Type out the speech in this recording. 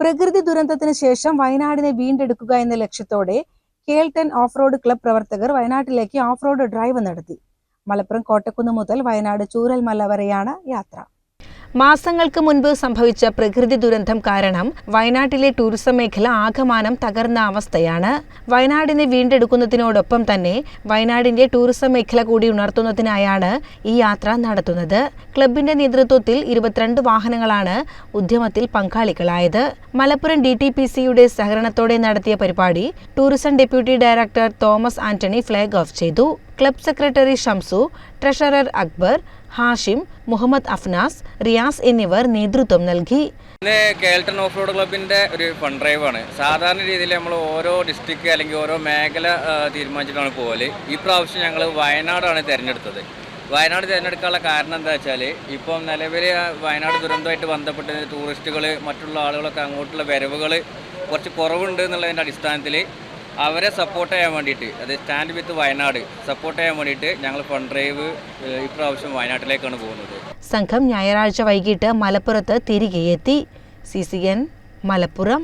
പ്രകൃതി ദുരന്തത്തിന് ശേഷം വയനാടിനെ വീണ്ടെടുക്കുക എന്ന ലക്ഷ്യത്തോടെ KL10 ഓഫ് റോഡ് ക്ലബ് പ്രവർത്തകർ വയനാട്ടിലേക്ക് ഓഫ് റോഡ് ഡ്രൈവ് നടത്തി. മലപ്പുറം കോട്ടക്കുന്ന് മുതൽ വയനാട് ചൂരൽമല വരെയാണ് യാത്ര. മാസങ്ങൾക്ക് മുൻപ് സംഭവിച്ച പ്രകൃതി ദുരന്തം കാരണം വയനാട്ടിലെ ടൂറിസം മേഖല ആകമാനം തകർന്ന അവസ്ഥയാണ്. വയനാടിനെ വീണ്ടെടുക്കുന്നതിനോടൊപ്പം തന്നെ വയനാടിന്റെ ടൂറിസം മേഖല കൂടി ഉണർത്തുന്നതിനായാണ് ഈ യാത്ര നടത്തുന്നത്. ക്ലബിന്റെ നേതൃത്വത്തിൽ 22 വാഹനങ്ങളാണ് ഉദ്യമത്തിൽ പങ്കാളികളായത്. മലപ്പുറം DTPCയുടെ സഹകരണത്തോടെ നടത്തിയ പരിപാടി tourism deputy director Thomas Antony flag off ചെയ്തു. Club secretary Shamsu, treasurer Akbar, Hashim, Muhammad Afnas, Riyas എന്നിവർ നേതൃത്വം നൽകി. ഇന്ന് KL10 ഓഫ് റോഡ് ക്ലബിൻ്റെ ഒരു ഫണ്ട് ഡ്രൈവാണ്. സാധാരണ രീതിയിൽ നമ്മൾ ഓരോ ഡിസ്ട്രിക്ട് അല്ലെങ്കിൽ ഓരോ മേഖല തീരുമാനിച്ചിട്ടാണ് പോകല്. ഈ പ്രാവശ്യം ഞങ്ങൾ വയനാടാണ് തിരഞ്ഞെടുത്തത്. വയനാട് തിരഞ്ഞെടുക്കാനുള്ള കാരണം എന്താ വെച്ചാൽ ഇപ്പം നിലവിൽ വയനാട് ദുരന്തമായിട്ട് ബന്ധപ്പെട്ട് ടൂറിസ്റ്റുകൾ മറ്റുള്ള ആളുകളൊക്കെ അങ്ങോട്ടുള്ള വരവുകൾ കുറച്ച് കുറവുണ്ട് എന്നുള്ളതിൻ്റെ അടിസ്ഥാനത്തിൽ അവരെ സപ്പോർട്ട് ചെയ്യാൻ വേണ്ടിയിട്ട്, അത് സ്റ്റാൻഡ് വിത്ത് വയനാട് സപ്പോർട്ട് ചെയ്യാൻ വേണ്ടിയിട്ട് ഞങ്ങൾ ഫണ്ട് ഡ്രൈവ് ഇപ്രാവശ്യം വയനാട്ടിലേക്കാണ് പോകുന്നത്. സംഘം ഞായറാഴ്ച വൈകിട്ട് മലപ്പുറത്ത് തിരികെ എത്തി. CCN മലപ്പുറം.